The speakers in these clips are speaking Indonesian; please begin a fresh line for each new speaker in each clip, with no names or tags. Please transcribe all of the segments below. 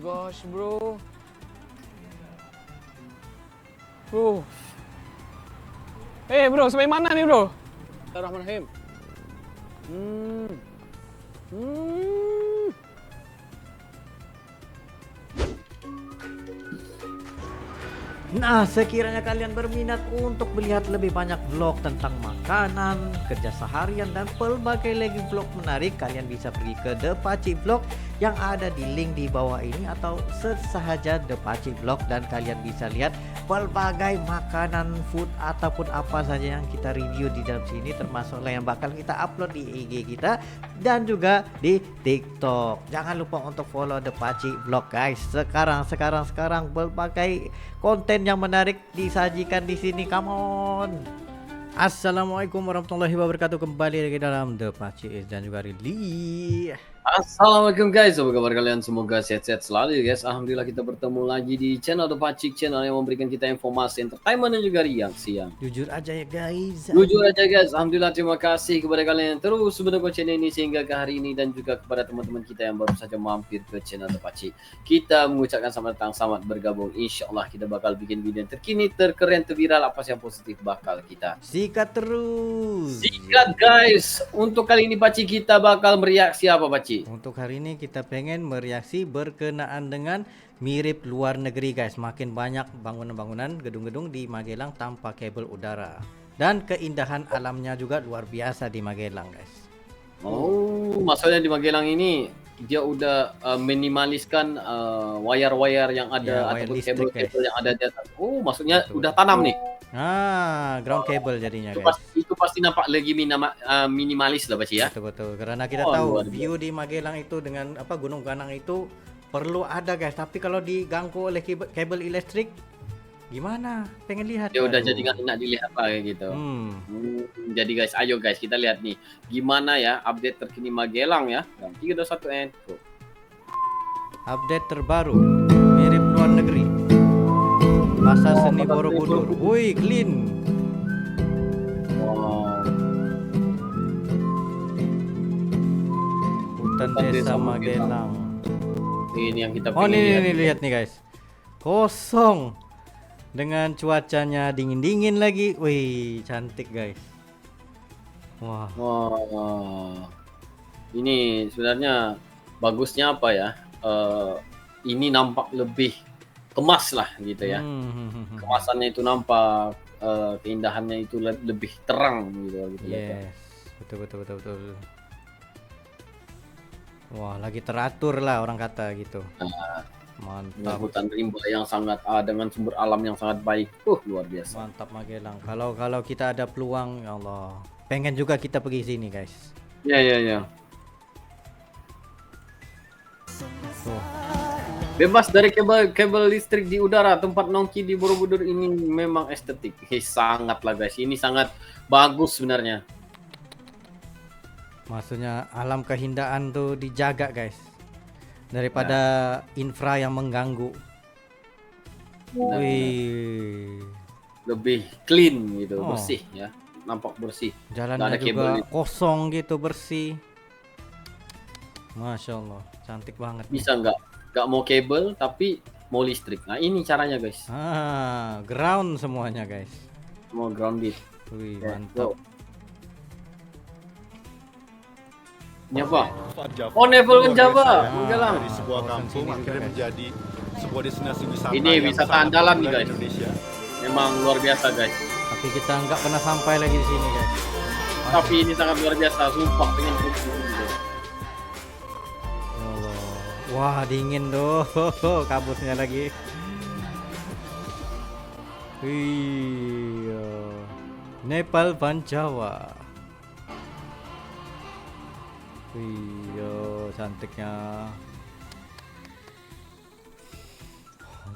gosh, bro. Bro. Bro, sampai mana nih, bro? Bismillahirrahmanirrahim.
Nah, sekiranya kalian berminat untuk melihat lebih banyak vlog tentang makanan, kerja seharian, dan pelbagai lagi vlog menarik, kalian bisa pergi ke The Paci Vlog yang ada di link di bawah ini, atau search saja The Paci Vlog dan kalian bisa lihat pelbagai makanan, food, ataupun apa saja yang kita review di dalam sini, termasuklah yang bakal kita upload di IG kita dan juga di TikTok. Jangan lupa untuk follow The Paci Vlog, guys. Sekarang berbagai konten yang menarik disajikan di sini. Come on. Assalamualaikum warahmatullahi wabarakatuh. Kembali lagi dalam The Paci dan juga Ridley.
Assalamualaikum guys, apa kabar kalian? Semoga sehat-sehat selalu ya guys. Alhamdulillah kita bertemu lagi di channel The Pacik, channel yang memberikan kita informasi, entertainment dan juga reaksi yang
Jujur aja ya guys.
jujur aja guys. Alhamdulillah, terima kasih kepada kalian yang terus mendukung channel ini sehingga ke hari ini, dan juga kepada teman-teman kita yang baru saja mampir ke channel The Pacik. Kita mengucapkan selamat datang, selamat bergabung. Insya Allah kita bakal bikin video yang terkini, terkeren, terviral, apa sih yang positif bakal kita
Sikat terus.
sikat guys. Untuk kali ini Pacik kita bakal mereaksi apa Pacik?
Untuk hari ini kita pengen mereaksi berkenaan dengan mirip luar negeri guys. Makin banyak bangunan-bangunan, gedung-gedung di Magelang tanpa kabel udara. Dan keindahan alamnya juga luar biasa di Magelang guys.
Oh, maksudnya di Magelang ini dia udah minimaliskan wire-wire yang ada,
Ya, wire
ataupun
listrik,
kabel-kabel
guys.
yang ada di atas. Oh, maksudnya
Betul,
udah
betul.
tanam nih.
Ground cable jadinya
Itu
guys.
pasti nampak lagi minimalis lah Baci ya.
Betul-betul. Karena kita
Oh,
tahu
luar biasa.
view di Magelang itu dengan apa, Gunung Ganang itu perlu ada guys. Tapi kalau diganggu oleh kabel elektrik, gimana? Pengen lihat.
Dia udah
Aduh.
jadi nggak enak dilihat lah kayak gitu. Jadi guys, ayo guys kita lihat nih gimana ya update terkini Magelang ya. 3, 2, 1 and go.
Update terbaru mirip luar negeri. Pasar seni
Pasar seni
Borobudur. Wih, clean.
Wow.
Hutan
Hutan
desa
desa
Magelang.
Ini yang kita
Oh,
pengen lihat.
nih lihat nih guys. Kosong. Dengan cuacanya dingin-dingin lagi. Wih, cantik guys. Wah.
Wah, ini sebenarnya bagusnya apa ya? Ini nampak lebih kemas lah gitu ya. Kemasannya itu nampak, keindahannya itu lebih terang gitu.
Yes, betul. Wah, lagi teratur lah orang kata gitu.
Dengan
Mantap.
hutan rimba yang sangat dengan sumber alam yang sangat baik. Luar biasa.
Mantap Magelang. Kalau kita ada peluang, ya Allah, pengen juga kita pergi sini guys.
Ya.
Tuh.
Bebas dari kabel listrik di udara, tempat nongki di Borobudur ini memang estetik. Sangat lah guys. Ini sangat bagus sebenarnya.
Maksudnya alam keindahan tuh dijaga guys, daripada infra yang mengganggu. Wih,
Lebih clean gitu,
Oh.
bersih ya. Nampak bersih.
jalannya
Nggak ada
juga
kabel.
kosong gitu, bersih. Masya Allah, cantik banget nih.
Bisa nggak mau kabel tapi mau listrik. Nah ini caranya guys.
Ground semuanya guys.
Mau grounded.
Wih,
Ya,
mantap.
Ini apa?
Java.
Oh, Nevel
Luar
Java,
biasa ya.
Magelang.
Dari sebuah
Kawasan
kampung
sini
akhirnya
juga,
menjadi sebuah destinasi wisata.
Ini
yang
wisata
sangat
andalan nih,
populer di
guys.
Indonesia.
Memang luar biasa guys.
Tapi kita nggak pernah sampai lagi di sini guys.
Tapi ini sangat luar biasa. Sumpah pengen gitu.
Ya Allah. Wah, dingin tuh. Kabutnya lagi. Iya. Nepal Panjawa. Iya, cantiknya.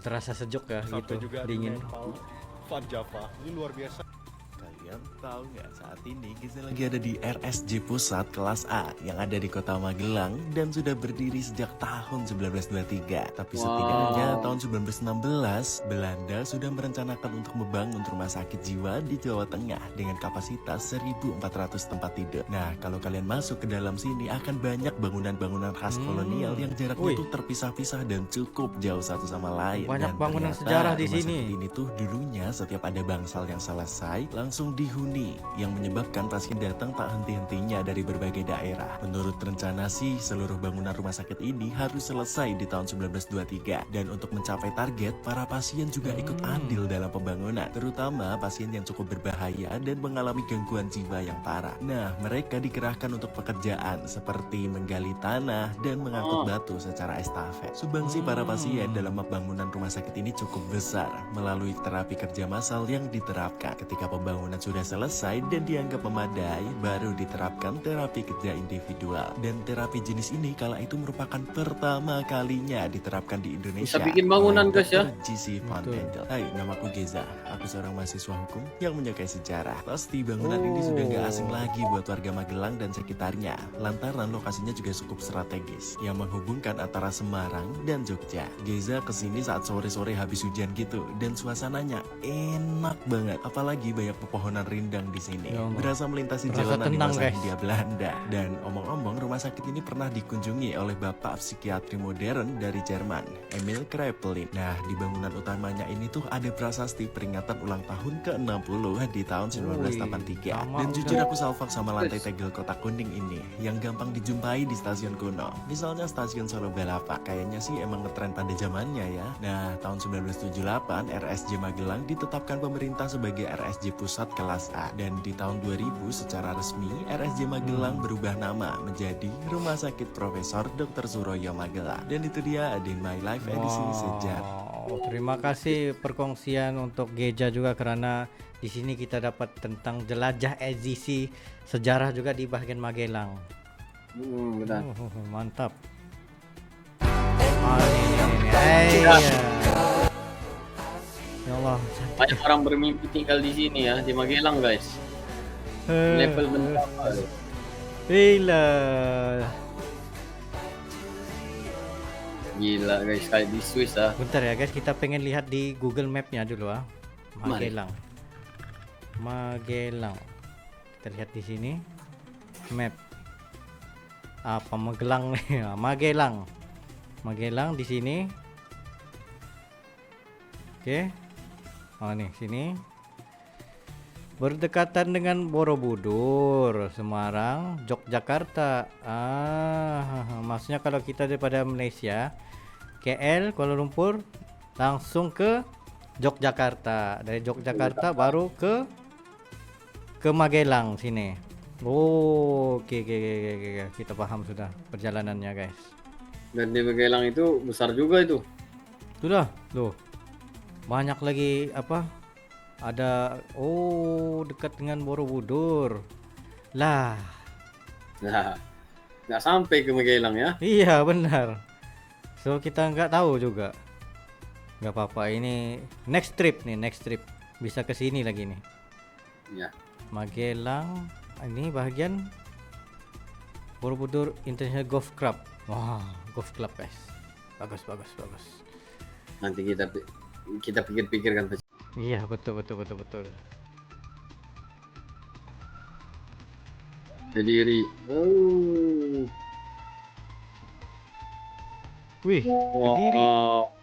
Terasa sejuk ya
Sampai
gitu,
juga
dingin.
Nepal, Van Java. Ini luar biasa. Kalian
Tahu nggak, saat ini Geza lagi ada di RSJ Pusat kelas A yang ada di kota Magelang dan sudah berdiri sejak tahun 1923. Tapi setidaknya tahun 1916, Belanda sudah merencanakan untuk membangun rumah sakit jiwa di Jawa Tengah dengan kapasitas 1.400 tempat tidur. Nah, kalau kalian masuk ke dalam sini akan banyak bangunan-bangunan khas kolonial yang jaraknya tuh terpisah-pisah dan cukup jauh satu sama lain.
Banyak
Dan
bangunan
ternyata
sejarah di
rumah
sini.
sakit ini tuh dulunya setiap ada bangsal yang selesai langsung dihuni, yang menyebabkan pasien datang tak henti-hentinya dari berbagai daerah. Menurut rencana sih, seluruh bangunan rumah sakit ini harus selesai di tahun 1923. Dan untuk mencapai target, para pasien juga ikut andil dalam pembangunan, terutama pasien yang cukup berbahaya dan mengalami gangguan jiwa yang parah. Nah, mereka dikerahkan untuk pekerjaan seperti menggali tanah dan mengangkut batu secara estafet. Sumbangsi para pasien dalam pembangunan rumah sakit ini cukup besar melalui terapi kerja massal yang diterapkan. Ketika pembangunan sudah selesai dan dianggap memadai, baru diterapkan terapi kerja individual. Dan terapi jenis ini kala itu merupakan pertama kalinya diterapkan di Indonesia.
Bisa bikin bangunan,
oleh
guys, ya?
Dr. GC Van Endel. Hai, namaku Geza. Aku seorang mahasiswa hukum yang menyukai sejarah. Pasti bangunan ini sudah gak asing lagi buat warga Magelang dan sekitarnya. Lantaran lokasinya juga cukup strategis yang menghubungkan antara Semarang dan Jogja. Geza kesini saat sore-sore habis hujan gitu dan suasananya enak banget. Apalagi banyak pepohonan rindang di sini.
Ya Allah.
Berasa melintasi
Berasa
jalanan di
tenang,
masa
guys.
Hindia Belanda. Dan omong-omong, rumah sakit ini pernah dikunjungi oleh bapak psikiatri modern dari Jerman, Emil Kraepelin. Nah, di bangunan utamanya ini tuh ada prasasti peringatan ulang tahun ke-60 di tahun 1983.
lama
Dan
udah.
jujur aku salfak sama lantai tegel kotak kuning ini yang gampang dijumpai di stasiun kuno. Misalnya stasiun Solo Balapak, kayaknya sih emang ngetren pada zamannya ya. Nah, tahun 1978 RSJ Magelang ditetapkan pemerintah sebagai RSJ Pusat kelas A. Dan di tahun 2000 secara resmi RSJ Magelang berubah nama menjadi Rumah Sakit Profesor Dr. Suroyo Magelang. Dan itu dia In My Life edisi sejarah.
Terima kasih perkongsian untuk Geja juga, karena di sini kita dapat tentang jelajah edisi sejarah juga di bagian Magelang.
Benar.
Mantap. Ini. Ya Allah.
Banyak orang bermimpi tinggal di sini ya, di Magelang, guys. Level berapa?
Gila.
Gila, guys, kayak di Swiss ah.
Bentar ya guys, kita pengen lihat di Google Map-nya dulu ah.
Mari.
Magelang. Kita lihat di sini. Map. Apa Magelang nih? Magelang. Magelang di sini. Oke. Oh nih, sini. Berdekatan dengan Borobudur, Semarang, Yogyakarta. Maksudnya kalau kita daripada Malaysia, KL, Kuala Lumpur, langsung ke Yogyakarta. Dari Yogyakarta baru ke Magelang sini. Oke. Kita paham sudah perjalanannya, guys.
Dan di Magelang itu besar juga itu.
Sudah, loh. Banyak lagi apa? Ada dekat dengan Borobudur. Lah,
Nah, nggak sampai ke Magelang ya.
iya benar. So kita nggak tahu juga. Nggak apa-apa, ini next trip. Bisa ke sini lagi nih.
Ya.
Magelang, ini bagian Borobudur International Golf Club. Wah, golf club guys. Bagus.
Nanti kita pikir-pikirkan.
Iya, betul.
Berdiri.
Wih, berdiri.
Wow.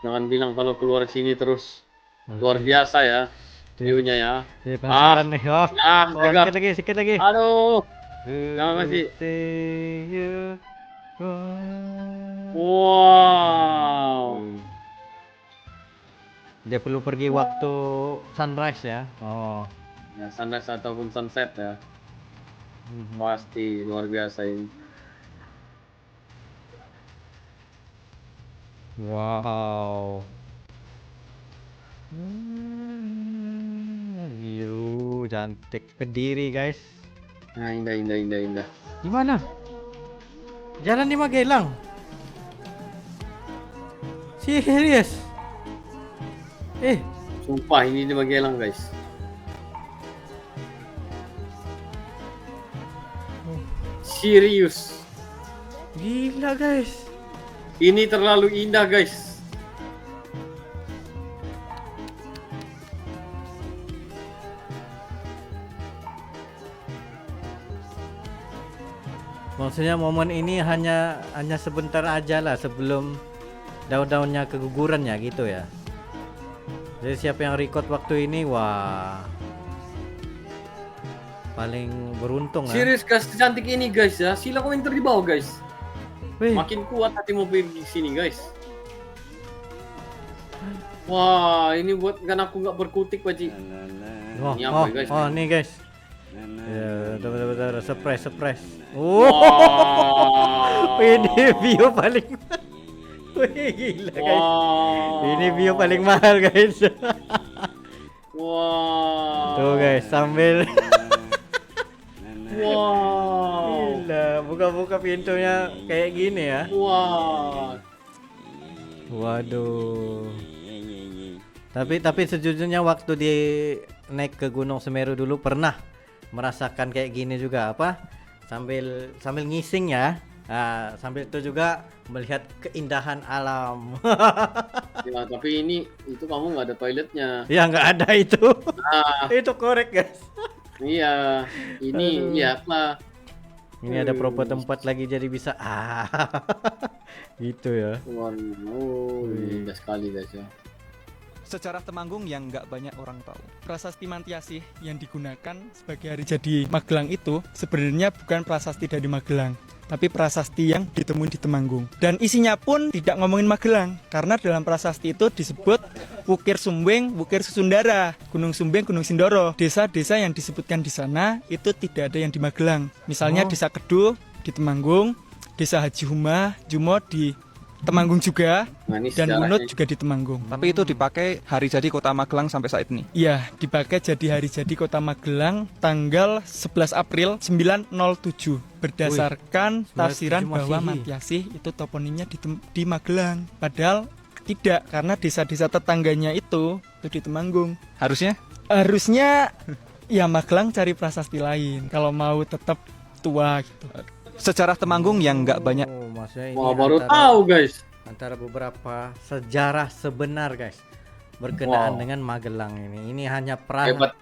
Jangan bilang kalau keluar sini terus. Luar biasa ya view-nya ya.
Penasaran nih.
Jaga.
Sikit lagi.
Aduh. Jangan masih. Wow.
Dia perlu pergi waktu sunrise ya. Oh.
Ya, sunrise ataupun sunset ya. Pasti luar biasa ini.
Wow. Cantik. Berdiri guys.
Nah, indah.
Gimana? Jalan di Magelang. Serius?
Sumpah ini di Magelang, guys. Serius.
Gila guys.
Ini terlalu indah guys.
Maksudnya momen ini hanya sebentar aja lah sebelum daun-daunnya keguguran ya gitu ya. Jadi siapa yang record waktu ini, wah, paling beruntung lah.
Serius guys, secantik ini guys ya. Sila komentar di bawah guys.
Wih,
Makin kuat hati mau pergi sini guys. Wah, ini buat kan aku nggak berkutik Pak Ci. Ini apa, guys?
nih guys. Ya, bentar, surprise. Oh,
Wow.
ini view paling. Wih, gila guys.
Wow.
Ini view paling mahal guys.
Wow.
Tuh guys, sambil
Wow.
gila, buka-buka pintunya kayak gini ya.
Wow.
Waduh. Tapi sejujurnya waktu di naik ke Gunung Semeru dulu pernah merasakan kayak gini juga apa? Sambil ngising ya. Nah, sambil itu juga melihat keindahan alam.
Ya, tapi itu kamu nggak ada toiletnya.
Ya nggak ada itu.
Ah,
Itu korek guys.
iya. Ini
Aduh.
lihatlah.
Ini ada proper tempat lagi jadi bisa gitu ya.
Wow, indah sekali guys ya.
Sejarah Temanggung yang nggak banyak orang tahu. Prasasti Mantiasih yang digunakan sebagai hari jadi Magelang itu sebenarnya bukan prasasti dari Magelang, tapi prasasti yang ditemuin di Temanggung. Dan isinya pun tidak ngomongin Magelang, karena dalam prasasti itu disebut Wukir Sumbing, Wukir Susundara, Gunung Sumbing, Gunung Sindoro. Desa-desa yang disebutkan di sana itu tidak ada yang di Magelang. Misalnya Desa Kedu di Temanggung, Desa Haji Huma, Jumo di Temanggung juga,
Nah, ini
dan
sejarahnya.
Munut juga di Temanggung.
Tapi itu dipakai hari jadi Kota Magelang sampai saat ini.
Iya, dipakai jadi hari jadi Kota Magelang tanggal 11 April 907 berdasarkan tafsiran
907
bahwa
Masehi.
Mantiasih itu toponimnya di Magelang. Padahal tidak, karena desa-desa tetangganya itu di Temanggung.
Harusnya
Harusnya ya Magelang cari prasasti lain kalau mau tetap tua gitu.
sejarah Temanggung yang nggak banyak.
Oh, maksudnya ini
Wah, baru
antara-
tahu guys.
antara beberapa sejarah sebenar guys berkenaan
Wow.
dengan Magelang ini. Ini hanya
Hebat.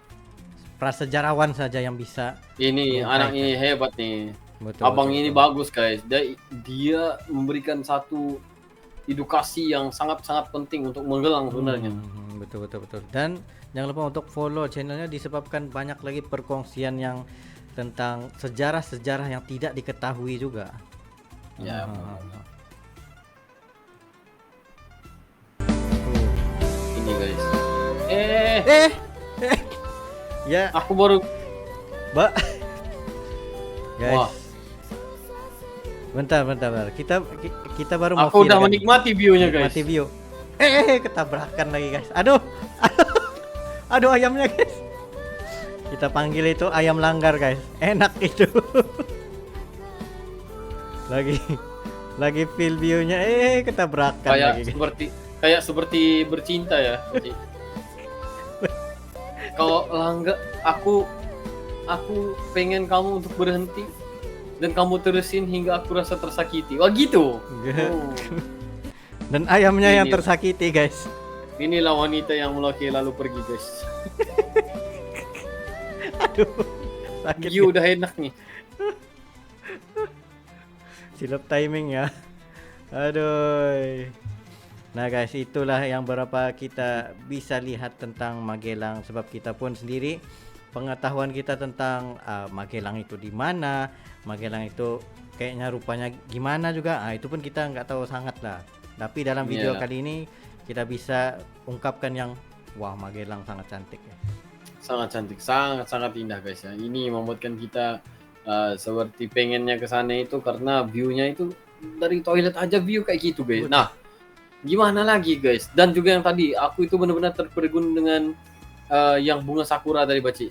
prasejarawan saja yang bisa.
Ini
Oh,
anak
baik.
ini hebat nih.
Betul,
Abang
betul,
ini
betul.
bagus guys. Dia memberikan satu edukasi yang sangat-sangat penting untuk Magelang sebenarnya.
Betul. Dan jangan lupa untuk follow channelnya disebabkan banyak lagi perkongsian yang tentang sejarah-sejarah yang tidak diketahui juga.
Ya. Ini guys.
Ya,
Aku baru.
Mbak. Guys.
Wah.
Bentar. Kita baru mau
Aku udah
feel, kan?
menikmati view-nya guys.
Menikmati view. Ketabrakan lagi guys. Aduh ayamnya guys. Kita panggil itu ayam langgar guys. Enak itu. lagi feel view-nya ketabrakan lagi guys.
Kayak seperti bercinta ya. Kalau Langga, aku pengen kamu untuk berhenti dan kamu terusin hingga aku rasa tersakiti. Wah gitu. Oh.
Dan ayamnya yang
Ini.
tersakiti guys.
Inilah wanita yang melaki lalu pergi guys.
Aduh. Sakit.
View udah enak nih.
Silap timing ya. Aduh. Nah guys, itulah yang berapa kita bisa lihat tentang Magelang, sebab kita pun sendiri pengetahuan kita tentang Magelang itu di mana, Magelang itu kayaknya rupanya gimana juga. Itu pun kita nggak tahu sangat lah. Tapi dalam video
Iya.
kali ini kita bisa ungkapkan yang wah, Magelang sangat cantik ya.
Sangat cantik, sangat indah guys ya. Ini membuatkan kita seperti pengennya ke sana itu karena view-nya itu dari toilet aja view kayak gitu guys. Nah, gimana lagi guys? Dan juga yang tadi aku itu benar-benar terpegun dengan yang bunga sakura dari Baci.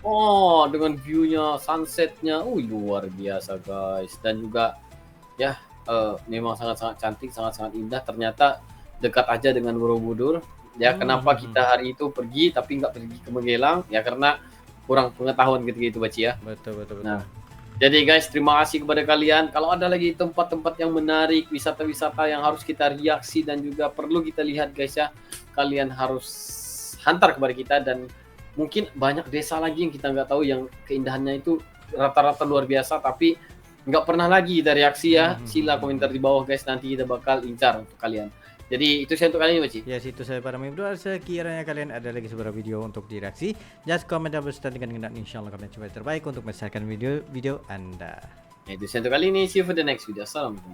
Oh, dengan view-nya, sunset-nya, luar biasa guys. Dan juga ya memang sangat-sangat cantik, sangat-sangat indah. Ternyata dekat aja dengan Borobudur. Ya kenapa kita hari itu pergi tapi nggak pergi ke Magelang? Ya karena kurang pengetahuan ketika itu Baci ya.
Betul.
Nah, Jadi guys, terima kasih kepada kalian. Kalau ada lagi tempat-tempat yang menarik, wisata-wisata yang harus kita reaksi dan juga perlu kita lihat guys ya, kalian harus hantar kepada kita. Dan mungkin banyak desa lagi yang kita nggak tahu yang keindahannya itu rata-rata luar biasa, tapi nggak pernah lagi kita reaksi ya. Sila komentar di bawah guys, nanti kita bakal incar untuk kalian. Jadi itu saya untuk kali ini, Pak Ci.
Ya, situ saya para membro. Sekiranya kalian ada lagi sebuah video untuk direaksi, just comment dan berserta dengan kehendak, insyaallah kalian coba terbaik untuk menyelesaikan video Anda.
Itu saya untuk kali ini. See you for the next video. Assalamualaikum.